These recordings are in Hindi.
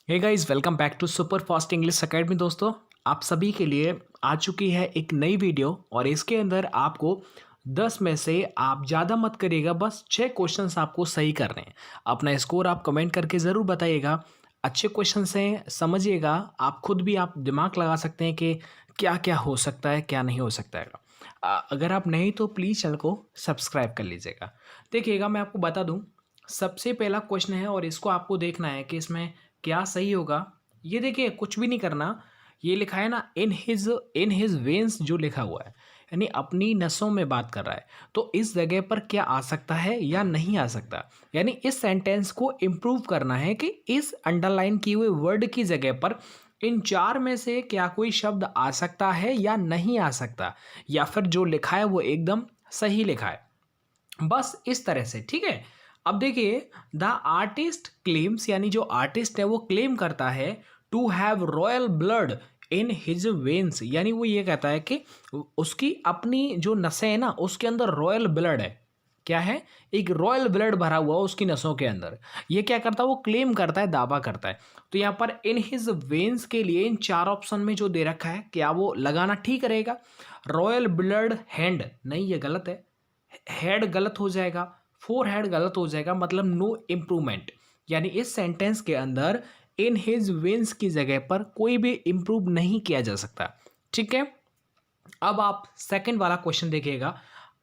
Hey guys, welcome back to super fast English academy. दोस्तों, आप सभी के लिए आ चुकी है एक नई वीडियो और इसके अंदर आपको 10 में से आप ज़्यादा मत करिएगा, बस 6 क्वेश्चंस आपको सही करने हैं। अपना स्कोर आप कमेंट करके ज़रूर बताइएगा। अच्छे क्वेश्चंस हैं, समझिएगा। आप खुद भी आप दिमाग लगा सकते हैं कि क्या क्या हो सकता है, क्या नहीं हो सकता है। अगर आप नहीं तो प्लीज़ चैनल को सब्सक्राइब कर लीजिएगा। देखिएगा, मैं आपको बता दूँ, सबसे पहला क्वेश्चन है और इसको आपको देखना है कि इसमें क्या सही होगा। ये देखिए, कुछ भी नहीं करना। ये लिखा है ना, इन हिज वेन्स, जो लिखा हुआ है यानी अपनी नसों में बात कर रहा है। तो इस जगह पर क्या आ सकता है या नहीं आ सकता, यानी इस सेंटेंस को इम्प्रूव करना है कि इस अंडरलाइन किए हुए वर्ड की जगह पर इन चार में से क्या कोई शब्द आ सकता है या नहीं आ सकता, या फिर जो लिखा है वो एकदम सही लिखा है। बस इस तरह से, ठीक है। अब देखिए, द आर्टिस्ट क्लेम्स, यानी जो आर्टिस्ट है वो क्लेम करता है to have royal blood in his veins, यानी वो ये कहता है कि उसकी अपनी जो नसें हैं ना उसके अंदर रॉयल ब्लड है। क्या है? एक रॉयल ब्लड भरा हुआ उसकी नसों के अंदर। ये क्या करता है? वो क्लेम करता है, दावा करता है। तो यहाँ पर इन हिज वेन्स के लिए इन चार ऑप्शन में जो दे रखा है, क्या वो लगाना ठीक रहेगा? रॉयल ब्लड हैंड, नहीं, ये गलत है। हेड गलत हो जाएगा, फोर हेड गलत हो जाएगा, मतलब नो इम्प्रूवमेंट। यानी इस सेंटेंस के अंदर इन हिज विंस की जगह पर कोई भी इम्प्रूव नहीं किया जा सकता। ठीक है। अब आप सेकंड वाला क्वेश्चन देखिएगा।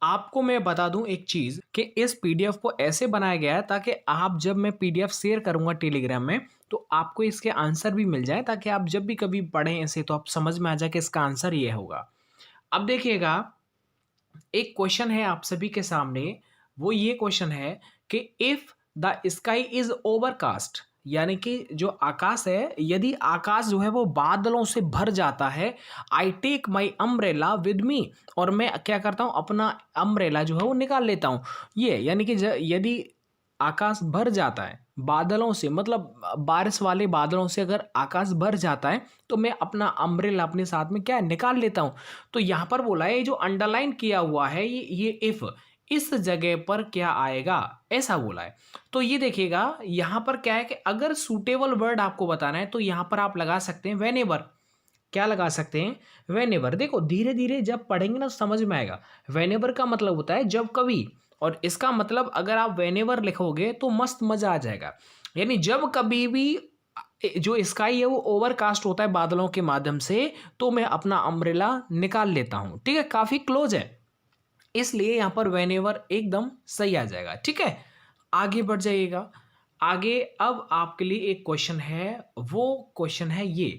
आपको मैं बता दूं एक चीज कि इस पीडीएफ को ऐसे बनाया गया है ताकि आप, जब मैं पीडीएफ शेयर करूंगा टेलीग्राम में, तो आपको इसके आंसर भी मिल जाए, ताकि आप जब भी कभी पढ़ें इसे तो आप समझ में आ जाए कि इसका आंसर ये होगा। अब देखिएगा, एक क्वेश्चन है आप सभी के सामने। वो ये क्वेश्चन है कि if the sky is overcast, यानी कि जो आकाश है, यदि आकाश जो है वो बादलों से भर जाता है, I take my umbrella with me, और मैं क्या करता हूँ, अपना अम्ब्रेला जो है वो निकाल लेता हूँ। ये यानी कि यदि आकाश भर जाता है बादलों से, मतलब बारिश वाले बादलों से अगर आकाश भर जाता है, तो मैं अपना अम्ब्रेला अपने साथ में क्या है, निकाल लेता हूं। तो यहां पर बोला है, ये जो अंडरलाइन किया हुआ है, ये इफ, इस जगह पर क्या आएगा, ऐसा बोला है। तो ये देखिएगा, यहां पर क्या है कि अगर सूटेबल वर्ड आपको बताना है तो यहां पर आप लगा सकते हैं वेनेवर। क्या लगा सकते हैं? वेनेवर। देखो, धीरे धीरे जब पढ़ेंगे ना समझ में आएगा। वेनेवर का मतलब होता है जब कभी, और इसका मतलब अगर आप वेनेवर लिखोगे तो मस्त मजा आ जाएगा। यानी जब कभी भी जो स्काई है वो ओवरकास्ट होता है बादलों के माध्यम से, तो मैं अपना अम्ब्रेला निकाल लेता हूं। ठीक है, काफी क्लोज है, इसलिए यहां पर वेनेवर एकदम सही आ जाएगा। ठीक है, आगे बढ़ जाइएगा। आगे अब आपके लिए एक क्वेश्चन है। वो क्वेश्चन है ये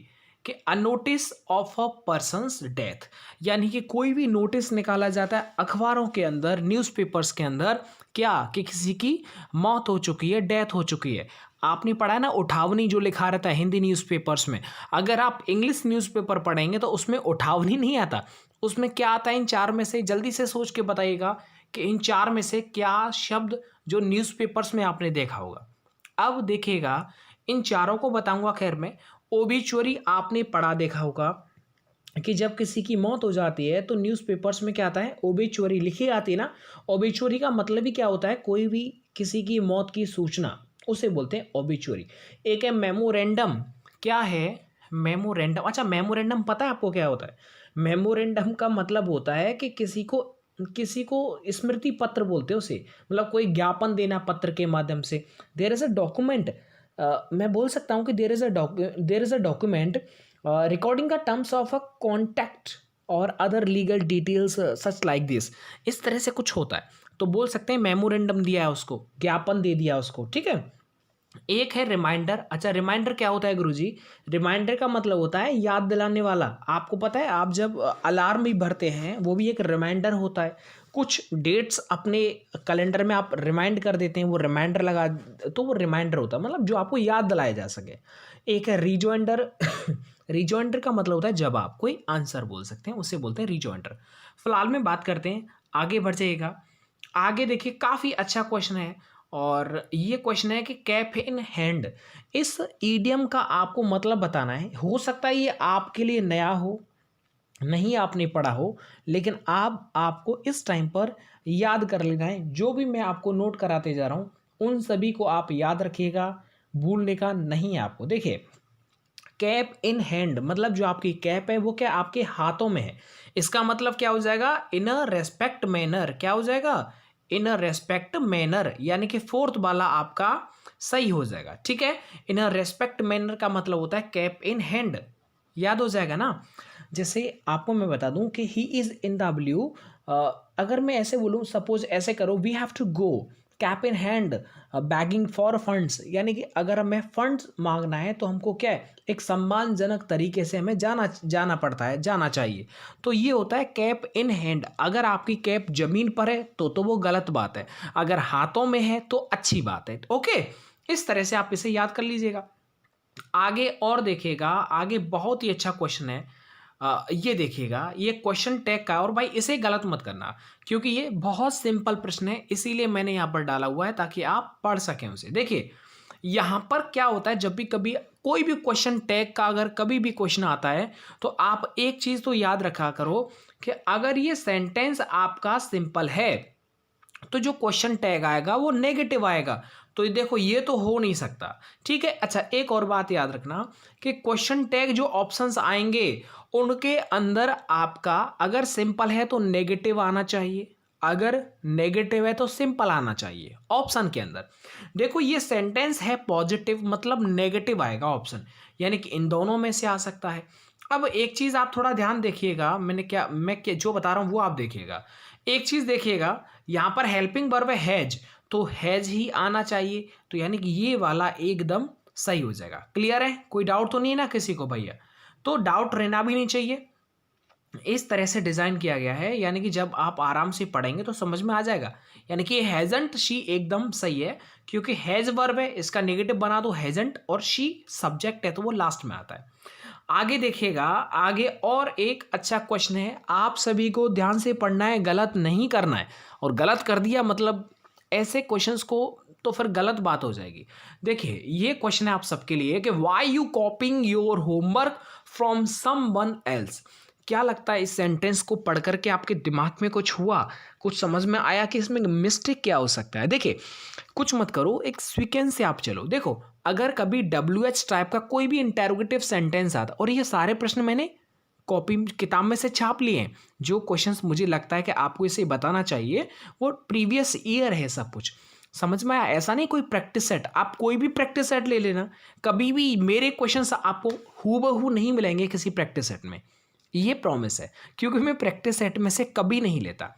कि a notice of a person's death, यानी कि कोई भी नोटिस निकाला जाता है अखबारों के अंदर, न्यूज़पेपर्स के अंदर, क्या कि किसी की मौत हो चुकी है, डेथ हो चुकी है। आपने पढ़ा है ना, उठावनी जो लिखा रहता है हिंदी न्यूज़पेपर्स में। अगर आप इंग्लिश न्यूज़पेपर पढ़ेंगे तो उसमें उठावनी नहीं आता। उसमें क्या आता है? इन चार में से जल्दी से सोच के बताइएगा कि इन चार में से क्या शब्द जो न्यूज़पेपर्स में आपने देखा होगा। अब देखिएगा, इन चारों को बताऊंगा। खैर, मैं ओबिचुअरी आपने पढ़ा देखा होगा कि जब किसी की मौत हो जाती है तो न्यूज़पेपर्स में क्या आता है, ओबिचुअरी लिखी आती है ना। ओबिचुअरी का मतलब ही क्या होता है? कोई भी किसी की मौत की सूचना, उसे बोलते हैं ओबिचुअरी। एक है मेमोरेंडम। क्या है मेमोरेंडम? अच्छा, मेमोरेंडम पता है आपको क्या होता है? मेमोरेंडम का मतलब होता है कि किसी को स्मृति पत्र बोलते हैं उसे, मतलब कोई ज्ञापन देना पत्र के माध्यम से। देयर इज अ डॉक्यूमेंट, मैं बोल सकता हूँ कि there is a document recording the terms of a contact और other legal details such like this. इस तरह से कुछ होता है, तो बोल सकते हैं मेमोरेंडम दिया है उसको, ज्ञापन दे दिया उसको। ठीक है। एक है रिमाइंडर। अच्छा, रिमाइंडर क्या होता है गुरुजी? रिमाइंडर का मतलब होता है याद दिलाने वाला। आपको पता है, आप जब अलार्म भी भरते हैं वो भी एक रिमाइंडर होता है। कुछ डेट्स अपने कैलेंडर में आप रिमाइंड कर देते हैं, वो रिमाइंडर लगा, तो वो रिमाइंडर होता है, मतलब जो आपको याद दिलाया जा सके। एक है रिजॉइंडर। रिजॉइंडर का मतलब होता है जब आप कोई आंसर बोल सकते हैं, उसे बोलते हैं रिजॉइंडर। फिलहाल में बात करते हैं, आगे बढ़ जाइएगा। आगे देखिए, काफ़ी अच्छा क्वेश्चन है, और ये क्वेश्चन है कि कैप इन हैंड, इस ईडियम का आपको मतलब बताना है। हो सकता है ये आपके लिए नया हो, नहीं आपने पढ़ा हो, लेकिन आपको इस टाइम पर याद कर लेना है। जो भी मैं आपको नोट कराते जा रहा हूँ उन सभी को आप याद रखिएगा, भूलने का नहीं है आपको। देखिए कैप इन हैंड मतलब जो आपकी कैप है वो क्या आपके हाथों में है, इसका मतलब क्या हो जाएगा इन अ रेस्पेक्ट मैनर, क्या हो जाएगा इन अ रेस्पेक्ट मैनर, यानी कि फोर्थ वाला आपका सही हो जाएगा। ठीक है, इन अ रेस्पेक्ट मैनर का मतलब होता है कैप इन हैंड, याद हो जाएगा ना। जैसे आपको मैं बता दूं कि ही इज इन डब्ल्यू, अगर मैं ऐसे बोलूं सपोज ऐसे करो we have to go cap in hand begging for funds, यानी कि अगर हमें फंड्स मांगना है तो हमको क्या है एक सम्मानजनक तरीके से हमें जाना पड़ता है, जाना चाहिए। तो ये होता है कैप इन हैंड। अगर आपकी कैप जमीन पर है तो वो गलत बात है, अगर हाथों में है तो अच्छी बात है। ओके, इस तरह से आप इसे याद कर लीजिएगा। आगे और देखिएगा, आगे बहुत ही अच्छा क्वेश्चन है। ये देखिएगा, ये क्वेश्चन टैग का है और भाई इसे गलत मत करना क्योंकि ये बहुत सिंपल प्रश्न है, इसीलिए मैंने यहाँ पर डाला हुआ है ताकि आप पढ़ सकें उसे। देखिए यहाँ पर क्या होता है, जब भी कभी कोई भी क्वेश्चन टैग का अगर कभी भी क्वेश्चन आता है तो आप एक चीज़ तो याद रखा करो कि अगर ये सेंटेंस आपका सिंपल है तो जो क्वेश्चन टैग आएगा वो नेगेटिव आएगा। तो ये देखो ये तो हो नहीं सकता। ठीक है, अच्छा एक और बात याद रखना कि क्वेश्चन टैग जो ऑप्शंस आएंगे उनके अंदर आपका अगर सिंपल है तो नेगेटिव आना चाहिए, अगर नेगेटिव है तो सिंपल आना चाहिए ऑप्शन के अंदर। देखो ये सेंटेंस है पॉजिटिव मतलब नेगेटिव आएगा ऑप्शन, यानी कि इन दोनों में से आ सकता है। अब एक चीज आप थोड़ा ध्यान देखिएगा, मैं क्या जो बता रहा हूं वो आप देखिएगा। एक चीज देखिएगा, यहाँ पर हेल्पिंग वर्ब है हैज, तो हैज ही आना चाहिए, तो यानी कि ये वाला एकदम सही हो जाएगा। क्लियर है, कोई डाउट तो नहीं है ना किसी को भैया? तो डाउट रहना भी नहीं चाहिए। इस तरह से डिजाइन किया गया है, यानी कि जब आप आराम से पढ़ेंगे तो समझ में आ जाएगा। यानी कि हैजंट शी एकदम सही है क्योंकि हैज वर्ब है, इसका नेगेटिव बना दो हैजंट, और शी सब्जेक्ट है तो वो लास्ट में आता है। आगे देखिएगा, आगे और एक अच्छा क्वेश्चन है, आप सभी को ध्यान से पढ़ना है, गलत नहीं करना है। और गलत कर दिया मतलब ऐसे क्वेश्चंस को तो फिर गलत बात हो जाएगी। देखिए ये क्वेश्चन है आप सबके लिए कि why you कॉपिंग your homework from someone else. क्या लगता है इस सेंटेंस को पढ़ करके आपके दिमाग में कुछ हुआ, कुछ समझ में आया कि इसमें मिस्टेक क्या हो सकता है? देखिए कुछ मत करो, एक सीक्वेंस से आप चलो। देखो अगर कभी WH टाइप का कोई भी इंटेरोगेटिव सेंटेंस आता, और ये सारे प्रश्न मैंने कॉपी किताब में से छाप लिए हैं, जो क्वेश्चंस मुझे लगता है कि आपको इसे बताना चाहिए वो प्रीवियस ईयर है सब कुछ, समझ में आया? ऐसा नहीं कोई प्रैक्टिस सेट, आप कोई भी प्रैक्टिस सेट ले लेना, कभी भी मेरे क्वेश्चंस आपको हूबहू नहीं मिलेंगे किसी प्रैक्टिस सेट में, ये प्रॉमिस है, क्योंकि मैं प्रैक्टिस सेट में से कभी नहीं लेता।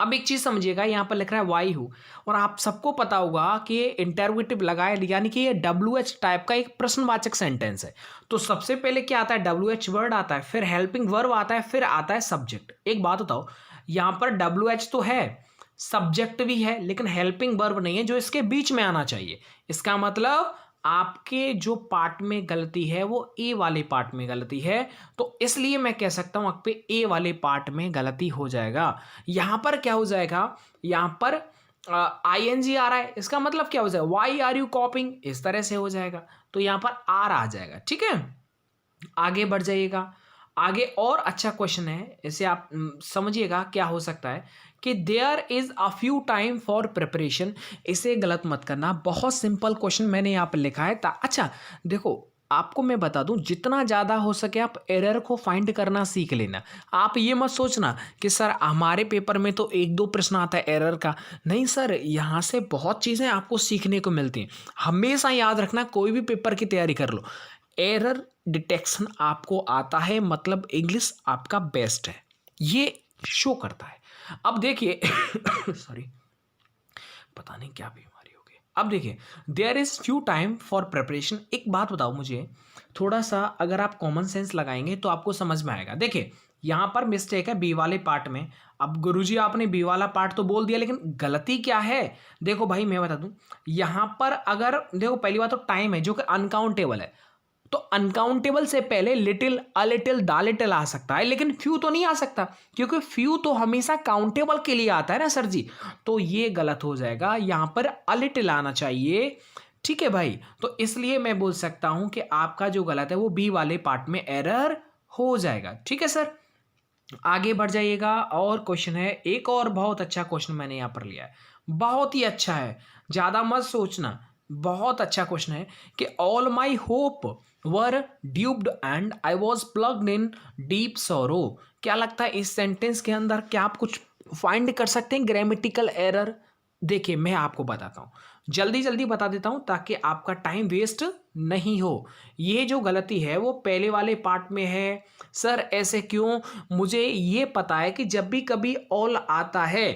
अब एक चीज समझिएगा, यहाँ पर लिख रहा है वाई हूँ, और आप सबको पता होगा कि ये इंटरोगेटिव लगाए, यानी कि ये WH टाइप का एक प्रश्नवाचक सेंटेंस है। तो सबसे पहले क्या आता है, WH वर्ड आता है, फिर हेल्पिंग वर्ब आता है, फिर आता है सब्जेक्ट। एक बात बताओ, यहाँ पर WH तो है, सब्जेक्ट भी है, लेकिन हेल्पिंग वर्ब नहीं है जो इसके बीच में आना चाहिए। इसका मतलब आपके जो पार्ट में गलती है वो ए वाले पार्ट में गलती है, तो इसलिए मैं कह सकता हूं आप पे ए वाले पार्ट में गलती हो जाएगा। यहां पर क्या हो जाएगा, यहां पर ING आ रहा है, इसका मतलब क्या हो जाएगा, वाई आर यू कॉपिंग, इस तरह से हो जाएगा, तो यहां पर आर आ जाएगा। ठीक है, आगे बढ़ जाइएगा। आगे और अच्छा क्वेश्चन है, इसे आप समझिएगा क्या हो सकता है कि there is a few time for preparation. इसे गलत मत करना, बहुत सिंपल क्वेश्चन मैंने यहाँ पर लिखा है। अच्छा देखो आपको मैं बता दूं, जितना ज़्यादा हो सके आप एरर को फाइंड करना सीख लेना। आप ये मत सोचना कि सर हमारे पेपर में तो एक दो प्रश्न आता है एरर का, नहीं सर, यहाँ से बहुत चीज़ें आपको सीखने को मिलती हैं। हमेशा याद रखना, कोई भी पेपर की तैयारी कर लो, एरर डिटेक्शन आपको आता है मतलब इंग्लिश आपका बेस्ट है, ये शो करता है। अब देखिए सॉरी, पता नहीं क्या बीमारी हो गई। अब देखिए there is few time for preparation. एक बात बताओ मुझे, थोड़ा सा अगर आप कॉमन सेंस लगाएंगे तो आपको समझ में आएगा। देखिए यहाँ पर मिस्टेक है बी वाले पार्ट में। अब गुरुजी आपने बी वाला पार्ट तो बोल दिया, लेकिन गलती क्या है, देखो भाई मैं बता दूं, यहाँ पर अगर देखो पहली बात तो टाइम है जो कि अनकाउंटेबल है, तो अनकाउंटेबल से पहले little a little the little आ सकता है, लेकिन फ्यू तो नहीं आ सकता, क्योंकि फ्यू तो हमेशा काउंटेबल के लिए आता है ना सर जी। तो ये गलत हो जाएगा, यहां पर अ लिटिल आना चाहिए। ठीक है भाई, तो इसलिए मैं बोल सकता हूं कि आपका जो गलत है वो बी वाले पार्ट में एरर हो जाएगा। ठीक है सर, आगे बढ़ जाइएगा। और क्वेश्चन है एक और बहुत अच्छा क्वेश्चन मैंने यहां पर लिया है, बहुत ही अच्छा है, ज्यादा मत सोचना, बहुत अच्छा क्वेश्चन है कि all my hope were dubbed and I was plugged in deep sorrow. क्या लगता है इस सेंटेंस के अंदर क्या आप कुछ फाइंड कर सकते हैं ग्रामेटिकल एरर? देखिए मैं आपको बताता हूँ, जल्दी जल्दी बता देता हूँ ताकि आपका टाइम वेस्ट नहीं हो। ये जो गलती है वो पहले वाले पार्ट में है। सर ऐसे क्यों? मुझे ये पता है कि जब भी कभी ऑल आता है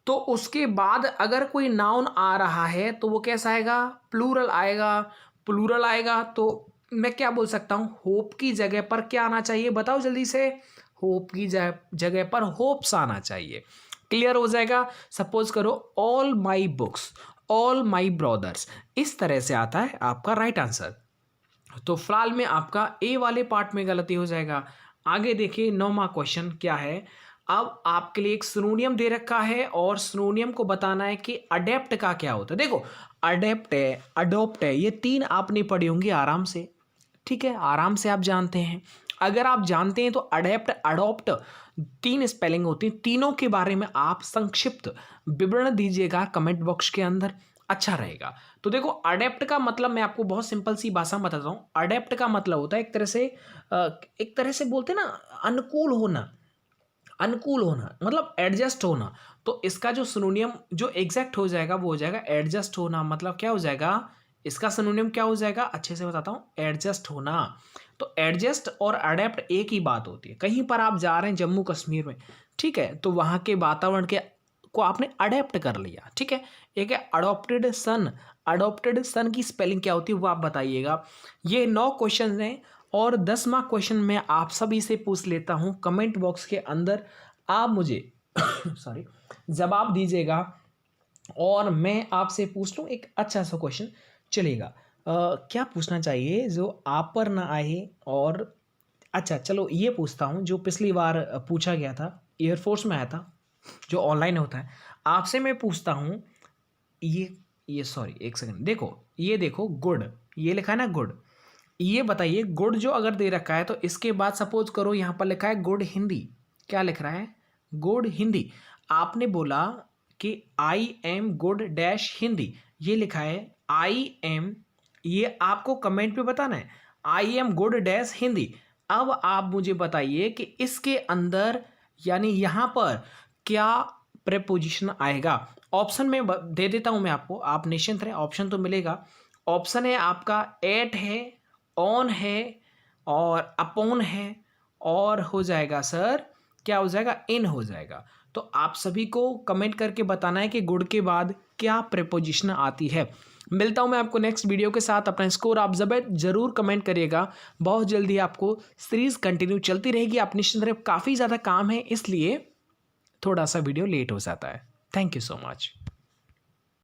तो उसके बाद अगर कोई नाउन आ रहा है तो वो कैसा आएगा? प्लूरल आएगा। प्लूरल आएगा तो मैं क्या बोल सकता हूँ? होप की जगह पर क्या आना चाहिए? बताओ जल्दी से। होप की जगह पर होप्स आना चाहिए। क्लियर हो जाएगा। सपोज करो all my books, all my brothers, इस तरह से आता है आपका राइट आंसर। तो फिलहाल में आपका ए वाले पार्ट में गलती हो जाएगा। आगे देखिए 9वां क्वेश्चन क्या है। अब आपके लिए एक सिनोनियम दे रखा है और सिनोनियम को बताना है कि अडेप्ट का क्या होता है। देखो अडेप्ट है, अडोप्ट है, ये तीन आपने पढ़ी होंगी आराम से, ठीक है, आराम से आप जानते हैं। अगर आप जानते हैं तो अडेप्ट अडोप्ट तीन स्पेलिंग होती हैं। तीनों के बारे में आप संक्षिप्त विवरण दीजिएगा कमेंट बॉक्स के अंदर, अच्छा रहेगा। तो देखो अडेप्ट का मतलब मैं आपको बहुत सिंपल सी भाषा में बताता हूँ। अडेप्ट का मतलब होता है एक तरह से बोलते हैं ना, अनुकूल होना। अनुकूल होना मतलब एडजस्ट होना। तो इसका जो सिनोनियम जो एग्जैक्ट हो जाएगा वो हो जाएगा एडजस्ट होना। मतलब क्या हो जाएगा? इसका सिनोनियम क्या हो जाएगा? अच्छे से बताता हूँ, एडजस्ट होना। तो एडजस्ट और अडेप्ट एक ही बात होती है। कहीं पर आप जा रहे हैं जम्मू कश्मीर में, ठीक है, तो वहाँ के वातावरण के को आपने अडेप्ट कर लिया, ठीक है। एक है अडोप्टेड सन। अडोप्टेड सन की स्पेलिंग क्या होती है वो आप बताइएगा। ये 9 क्वेश्चन हैं और 10वां क्वेश्चन मैं आप सभी से पूछ लेता हूं कमेंट बॉक्स के अंदर। आप मुझे सॉरी जवाब दीजिएगा और मैं आपसे पूछ लूँ एक अच्छा सा क्वेश्चन चलेगा। क्या पूछना चाहिए जो आप पर ना आए? और अच्छा चलो ये पूछता हूँ जो पिछली बार पूछा गया था, एयरफोर्स में आया था, जो ऑनलाइन होता है। आपसे मैं पूछता हूँ ये सॉरी एक सेकंड, देखो ये देखो गुड, ये लिखा है ना गुड। ये बताइए गुड जो अगर दे रखा है तो इसके बाद सपोज करो यहाँ पर लिखा है गुड हिंदी। क्या लिख रहा है? गुड हिंदी। आपने बोला कि I am good dash Hindi, ये लिखा है आई एम, ये आपको कमेंट पे बताना है I am good dash Hindi. अब आप मुझे बताइए कि इसके अंदर यानी यहाँ पर क्या प्रेपोजिशन आएगा? ऑप्शन में दे देता हूँ मैं आपको, आप निश्चिंत रहें, ऑप्शन तो मिलेगा। ऑप्शन है आपका एट है, ऑन है और अपॉन है और हो जाएगा सर क्या हो जाएगा? इन हो जाएगा। तो आप सभी को कमेंट करके बताना है कि गुड के बाद क्या प्रेपोजिशन आती है। मिलता हूं मैं आपको नेक्स्ट वीडियो के साथ। अपना स्कोर आप जरूर कमेंट करिएगा। बहुत जल्दी आपको सीरीज कंटिन्यू चलती रहेगी। आप निश्चिंत रहे, काफ़ी ज़्यादा काम है इसलिए थोड़ा सा वीडियो लेट हो जाता है। Thank you so much.